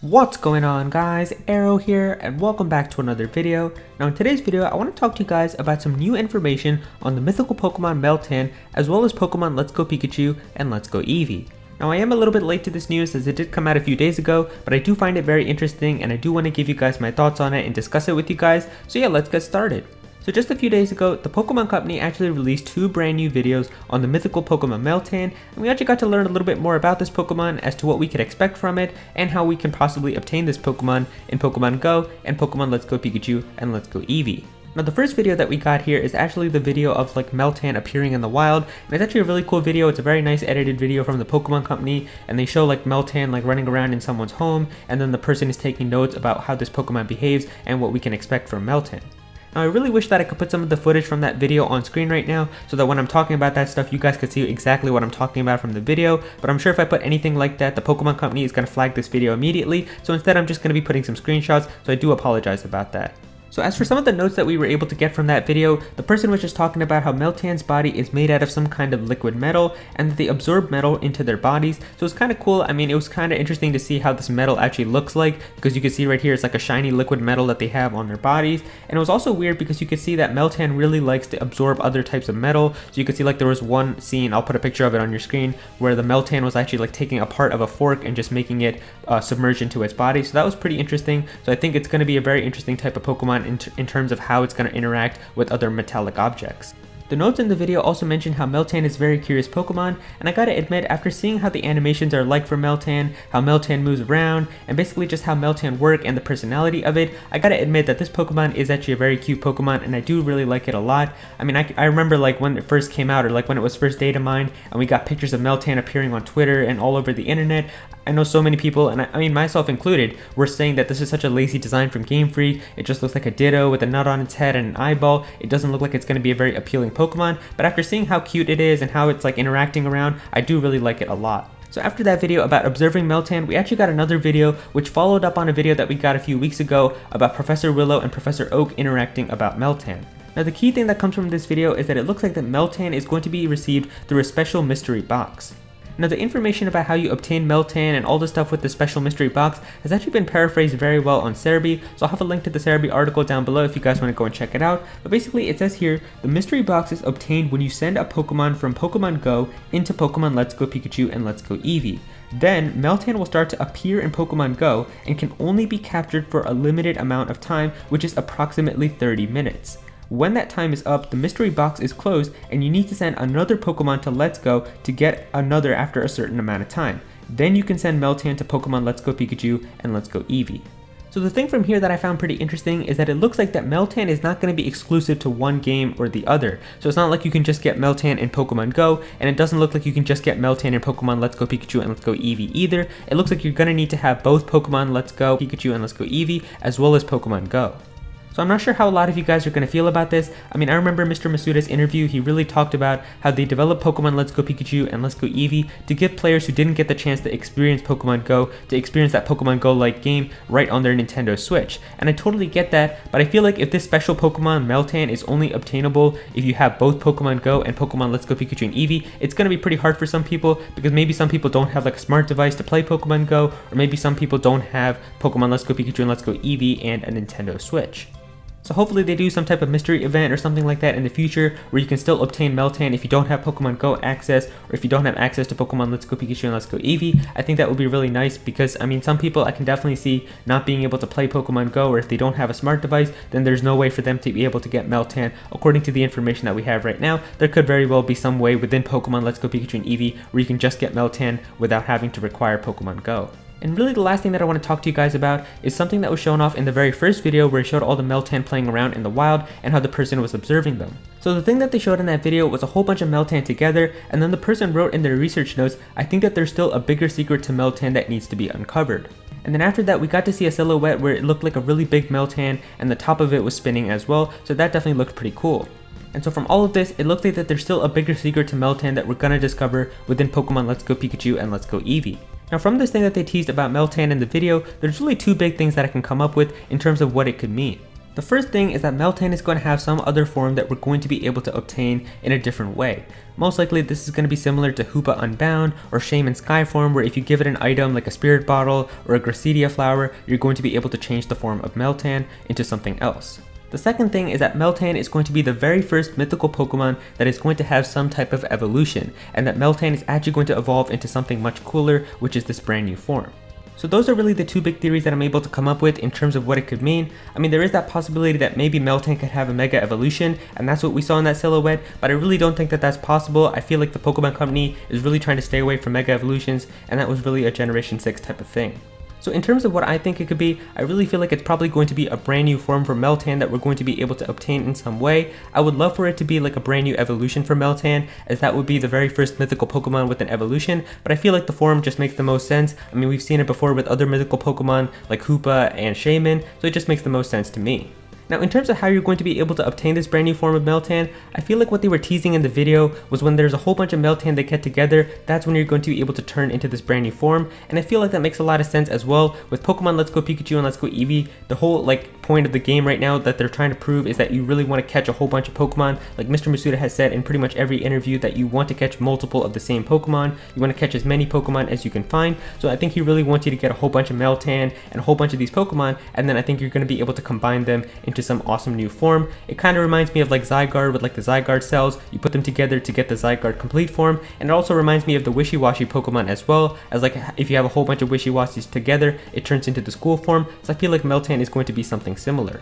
What's going on, guys? Aero here and welcome back to another video. Now in today's video I want to talk to you guys about some new information on the mythical Pokemon Meltan as well as Pokemon Let's Go Pikachu and Let's Go Eevee. Now I am a little bit late to this news as it did come out a few days ago, but I do find it very interesting and I do want to give you guys my thoughts on it and discuss it with you guys. So yeah, let's get started. So just a few days ago, the Pokemon Company actually released two brand new videos on the mythical Pokemon Meltan, and we actually got to learn a little bit more about this Pokemon as to what we could expect from it and how we can possibly obtain this Pokemon in Pokemon Go and Pokemon Let's Go Pikachu and Let's Go Eevee. Now the first video that we got here is actually the video of like Meltan appearing in the wild, and it's actually a really cool video. It's a very nice edited video from the Pokemon Company, and they show like Meltan like running around in someone's home, and then the person is taking notes about how this Pokemon behaves and what we can expect from Meltan. Now I really wish that I could put some of the footage from that video on screen right now so that when I'm talking about that stuff you guys could see exactly what I'm talking about from the video, but I'm sure if I put anything like that the Pokemon Company is going to flag this video immediately, so instead I'm just going to be putting some screenshots, so I do apologize about that. So as for some of the notes that we were able to get from that video, the person was just talking about how Meltan's body is made out of some kind of liquid metal and that they absorb metal into their bodies. So it's kind of cool. I mean, it was kind of interesting to see how this metal actually looks like, because you can see right here it's like a shiny liquid metal that they have on their bodies. And it was also weird because you could see that Meltan really likes to absorb other types of metal. So you could see like there was one scene, I'll put a picture of it on your screen, where the Meltan was actually like taking a part of a fork and just making it submerged into its body. So that was pretty interesting. So I think it's going to be a very interesting type of Pokemon in terms of how it's going to interact with other metallic objects. The notes in the video also mention how Meltan is a very curious Pokemon, and I gotta admit, after seeing how the animations are like for Meltan, how Meltan moves around, and basically just how Meltan work and the personality of it, I gotta admit that this Pokemon is actually a very cute Pokemon and I do really like it a lot. I mean, I remember like when it first came out, or like when it was first data mined and we got pictures of Meltan appearing on Twitter and all over the internet. I know so many people, and I mean myself included, were saying that this is such a lazy design from Game Freak. It just looks like a Ditto with a nut on its head and an eyeball. It doesn't look like it's going to be a very appealing Pokemon, but after seeing how cute it is and how it's like interacting around, I do really like it a lot. So after that video about observing Meltan, we actually got another video which followed up on a video that we got a few weeks ago about Professor Willow and Professor Oak interacting about Meltan. Now the key thing that comes from this video is that it looks like that Meltan is going to be received through a special mystery box. Now the information about how you obtain Meltan and all the stuff with the special mystery box has actually been paraphrased very well on Cerebi, so I'll have a link to the Cerebi article down below if you guys want to go and check it out. But basically it says here, the mystery box is obtained when you send a Pokemon from Pokemon Go into Pokemon Let's Go Pikachu and Let's Go Eevee. Then Meltan will start to appear in Pokemon Go and can only be captured for a limited amount of time, which is approximately 30 minutes. When that time is up, the mystery box is closed and you need to send another Pokemon to Let's Go to get another after a certain amount of time. Then you can send Meltan to Pokemon Let's Go Pikachu and Let's Go Eevee. So the thing from here that I found pretty interesting is that it looks like that Meltan is not going to be exclusive to one game or the other. So it's not like you can just get Meltan in Pokemon Go, and it doesn't look like you can just get Meltan in Pokemon Let's Go Pikachu and Let's Go Eevee either. It looks like you're going to need to have both Pokemon Let's Go Pikachu and Let's Go Eevee as well as Pokemon Go. So I'm not sure how a lot of you guys are going to feel about this. I mean, I remember Mr. Masuda's interview, he really talked about how they developed Pokemon Let's Go Pikachu and Let's Go Eevee to give players who didn't get the chance to experience Pokemon Go to experience that Pokemon Go-like game right on their Nintendo Switch. And I totally get that, but I feel like if this special Pokemon Meltan is only obtainable if you have both Pokemon Go and Pokemon Let's Go Pikachu and Eevee, it's going to be pretty hard for some people, because maybe some people don't have like a smart device to play Pokemon Go, or maybe some people don't have Pokemon Let's Go Pikachu and Let's Go Eevee and a Nintendo Switch. So hopefully they do some type of mystery event or something like that in the future where you can still obtain Meltan if you don't have Pokemon Go access, or if you don't have access to Pokemon Let's Go Pikachu and Let's Go Eevee. I think that would be really nice, because I mean some people I can definitely see not being able to play Pokemon Go, or if they don't have a smart device then there's no way for them to be able to get Meltan. According to the information that we have right now, there could very well be some way within Pokemon Let's Go Pikachu and Eevee where you can just get Meltan without having to require Pokemon Go. And really the last thing that I want to talk to you guys about is something that was shown off in the very first video where it showed all the Meltan playing around in the wild and how the person was observing them. So the thing that they showed in that video was a whole bunch of Meltan together, and then the person wrote in their research notes, I think that there's still a bigger secret to Meltan that needs to be uncovered. And then after that we got to see a silhouette where it looked like a really big Meltan and the top of it was spinning as well, so that definitely looked pretty cool. And so from all of this, it looks like that there's still a bigger secret to Meltan that we're gonna discover within Pokemon Let's Go Pikachu and Let's Go Eevee. Now from this thing that they teased about Meltan in the video, there's really two big things that I can come up with in terms of what it could mean. The first thing is that Meltan is going to have some other form that we're going to be able to obtain in a different way. Most likely this is going to be similar to Hoopa Unbound or Shaman Sky form, where if you give it an item like a spirit bottle or a Gracidia flower, you're going to be able to change the form of Meltan into something else. The second thing is that Meltan is going to be the very first mythical Pokemon that is going to have some type of evolution, and that Meltan is actually going to evolve into something much cooler, which is this brand new form. So those are really the two big theories that I'm able to come up with in terms of what it could mean. I mean, there is that possibility that maybe Meltan could have a Mega Evolution, and that's what we saw in that silhouette, but I really don't think that that's possible. I feel like the Pokemon Company is really trying to stay away from Mega Evolutions, and that was really a Generation 6 type of thing. So in terms of what I think it could be, I really feel like it's probably going to be a brand new form for Meltan that we're going to be able to obtain in some way. I would love for it to be like a brand new evolution for Meltan, as that would be the very first mythical Pokemon with an evolution, but I feel like the form just makes the most sense. I mean, we've seen it before with other mythical Pokemon like Hoopa and Shaman, so it just makes the most sense to me. Now, in terms of how you're going to be able to obtain this brand new form of Meltan, I feel like what they were teasing in the video was when there's a whole bunch of Meltan they get together, that's when you're going to be able to turn into this brand new form, and I feel like that makes a lot of sense as well. With Pokemon Let's Go Pikachu and Let's Go Eevee, the whole point of the game right now that they're trying to prove is that you really want to catch a whole bunch of Pokemon. Like Mr. Masuda has said in pretty much every interview that you want to catch multiple of the same Pokemon, you want to catch as many Pokemon as you can find, so I think he really wants you to get a whole bunch of Meltan and a whole bunch of these Pokemon, and then I think you're going to be able to combine them into some awesome new form. It kind of reminds me of like Zygarde with like the Zygarde cells. You put them together to get the Zygarde complete form, and it also reminds me of the Wishy-Washy Pokemon as well, as like if you have a whole bunch of Wishy-Washys together, it turns into the school form, so I feel like Meltan is going to be something similar.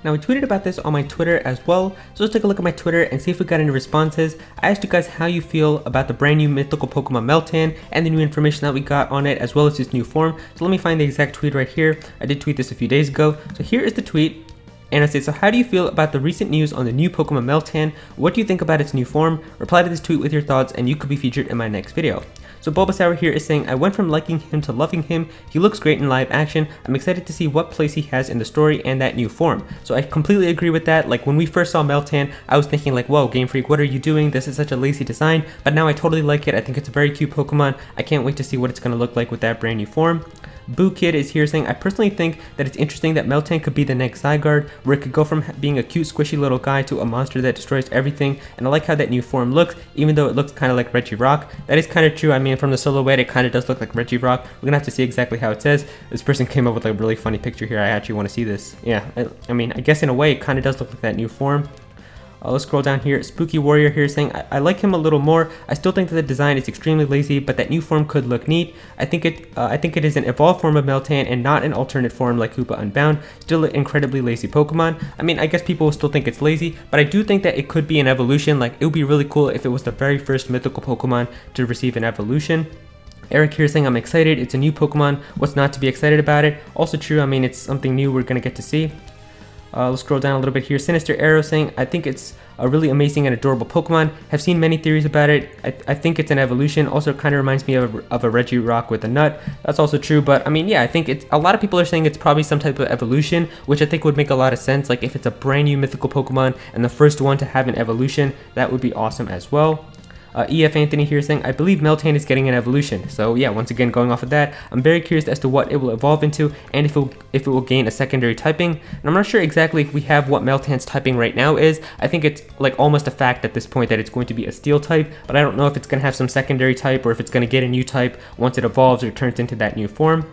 Now, we tweeted about this on my Twitter as well, so let's take a look at my Twitter and see if we got any responses. I asked you guys how you feel about the brand new mythical Pokemon Meltan and the new information that we got on it, as well as its new form. So let me find the exact tweet right here. I did tweet this a few days ago, so here is the tweet. And I say, so how do you feel about the recent news on the new Pokemon Meltan? What do you think about its new form? Reply to this tweet with your thoughts and you could be featured in my next video. So Bulbasaur here is saying, I went from liking him to loving him. He looks great in live action. I'm excited to see what place he has in the story and that new form. So I completely agree with that. Like when we first saw Meltan, I was thinking like, whoa, Game Freak, what are you doing? This is such a lazy design. But now I totally like it. I think it's a very cute Pokemon. I can't wait to see what it's going to look like with that brand new form. Boo Kid is here saying, I personally think that it's interesting that Meltan could be the next Zygarde, where it could go from being a cute squishy little guy to a monster that destroys everything, and I like how that new form looks, even though it looks kind of like Regirock. That is kind of true. I mean, from the silhouette, it kind of does look like Regirock. We're gonna have to see exactly how it says. This person came up with a really funny picture here. I actually want to see this. Yeah, I mean, I guess in a way, it kind of does look like that new form. Let's scroll down here. Spooky Warrior here saying, I like him a little more. I still think that the design is extremely lazy, but that new form could look neat. I think it is an evolved form of Meltan and not an alternate form like Hoopa Unbound. Still an incredibly lazy Pokemon. I mean, I guess people will still think it's lazy, but I do think that it could be an evolution. Like, it would be really cool if it was the very first mythical Pokemon to receive an evolution. Eric here saying, I'm excited. It's a new Pokemon. What's not to be excited about it? Also true. I mean, it's something new we're going to get to see. Let's scroll down a little bit here. Sinister Aero saying, I think it's a really amazing and adorable Pokemon. Have seen many theories about it. I think it's an evolution. Also kind of reminds me of a Regirock with a nut. That's also true, but I mean, yeah, I think it's, a lot of people are saying it's probably some type of evolution, which I think would make a lot of sense. Like if it's a brand new mythical Pokemon and the first one to have an evolution, that would be awesome as well. EF Anthony here saying, I believe Meltan is getting an evolution. So yeah, once again, going off of that, I'm very curious as to what it will evolve into and if it will gain a secondary typing. And I'm not sure exactly if we have what Meltan's typing right now is. I think it's like almost a fact at this point that it's going to be a steel type, but I don't know if it's going to have some secondary type or if it's going to get a new type once it evolves or turns into that new form.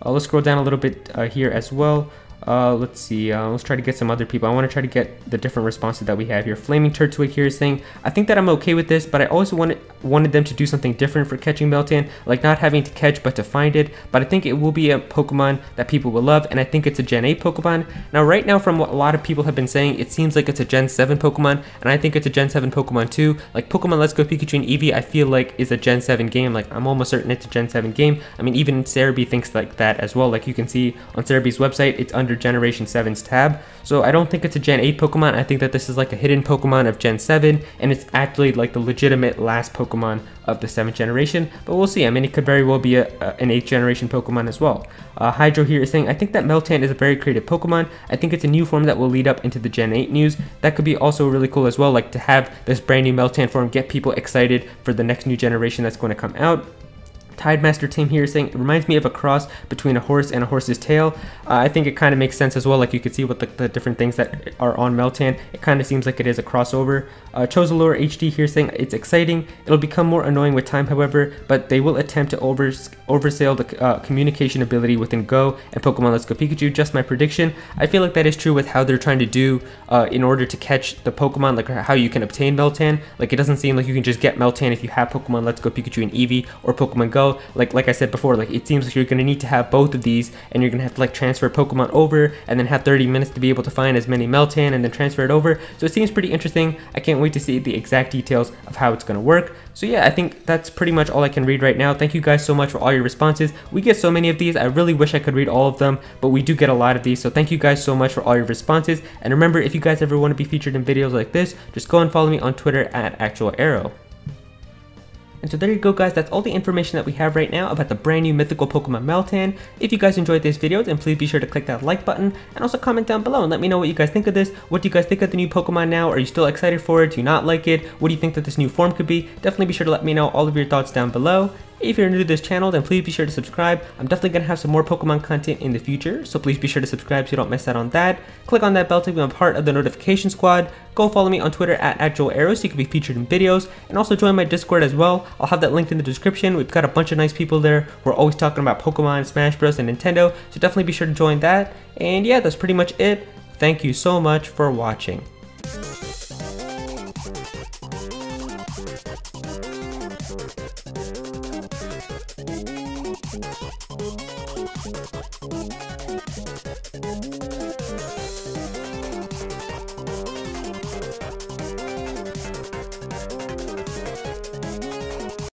Let's scroll down a little bit here as well. Let's see, let's try to get some other people. I want to try to get the different responses that we have here. Flaming Turtwig here is saying, I think that I'm okay with this, but I always wanted them to do something different for catching Meltan, like not having to catch but to find it, but I think it will be a Pokemon that people will love, and I think it's a Gen 8 Pokemon. Now right now, from what a lot of people have been saying, it seems like it's a Gen 7 Pokemon, and I think it's a Gen 7 Pokemon too. Like Pokemon Let's Go Pikachu and Eevee, I feel like is a Gen 7 game. Like I'm almost certain it's a Gen 7 game. I mean, even Cerebi thinks like that as well. Like you can see on Cerebi's website, it's under Generation 7's tab. So I don't think it's a Gen 8 Pokemon. I think that this is like a hidden Pokemon of Gen 7, and it's actually like the legitimate last Pokemon of the 7th generation, but we'll see. I mean, it could very well be an 8th generation Pokemon as well. Hydro here is saying, I think that Meltan is a very creative Pokemon. I think it's a new form that will lead up into the Gen 8 news. That could be also really cool as well, like to have this brand new Meltan form get people excited for the next new generation that's going to come out. Tidemaster Team here saying it reminds me of a cross between a horse and a horse's tail. I think it kind of makes sense as well, like you can see with the different things that are on Meltan. It kind of seems like it is a crossover. Chosalure HD here saying it's exciting. It'll become more annoying with time, however, but they will attempt to oversell the communication ability within Go and Pokemon Let's Go Pikachu. Just my prediction. I feel like that is true with how they're trying to do in order to catch the Pokemon, like how you can obtain Meltan. Like it doesn't seem like you can just get Meltan if you have Pokemon Let's Go Pikachu and Eevee or Pokemon Go. Like I said before, like it seems like you're going to need to have both of these, and you're going to have to like transfer Pokemon over and then have 30 minutes to be able to find as many Meltan and then transfer it over. So it seems pretty interesting. I can't wait to see the exact details of how it's going to work. So yeah, I think that's pretty much all I can read right now. Thank you guys so much for all your responses. We get so many of these. I really wish I could read all of them, but we do get a lot of these. So thank you guys so much for all your responses. And remember, if you guys ever want to be featured in videos like this, just go and follow me on Twitter at @Aero. And so there you go, guys. That's all the information that we have right now about the brand new mythical Pokemon Meltan. If you guys enjoyed this video, then please be sure to click that like button and also comment down below and let me know what you guys think of this. What do you guys think of the new Pokemon now? Are you still excited for it? Do you not like it? What do you think that this new form could be? Definitely be sure to let me know all of your thoughts down below. If you're new to this channel, then please be sure to subscribe. I'm definitely going to have some more Pokemon content in the future, so please be sure to subscribe so you don't miss out on that. Click on that bell to become a part of the notification squad. Go follow me on Twitter at @Aero so you can be featured in videos, and also join my Discord as well. I'll have that linked in the description. We've got a bunch of nice people there who are always talking about Pokemon, Smash Bros, and Nintendo, so definitely be sure to join that. And yeah, that's pretty much it. Thank you so much for watching.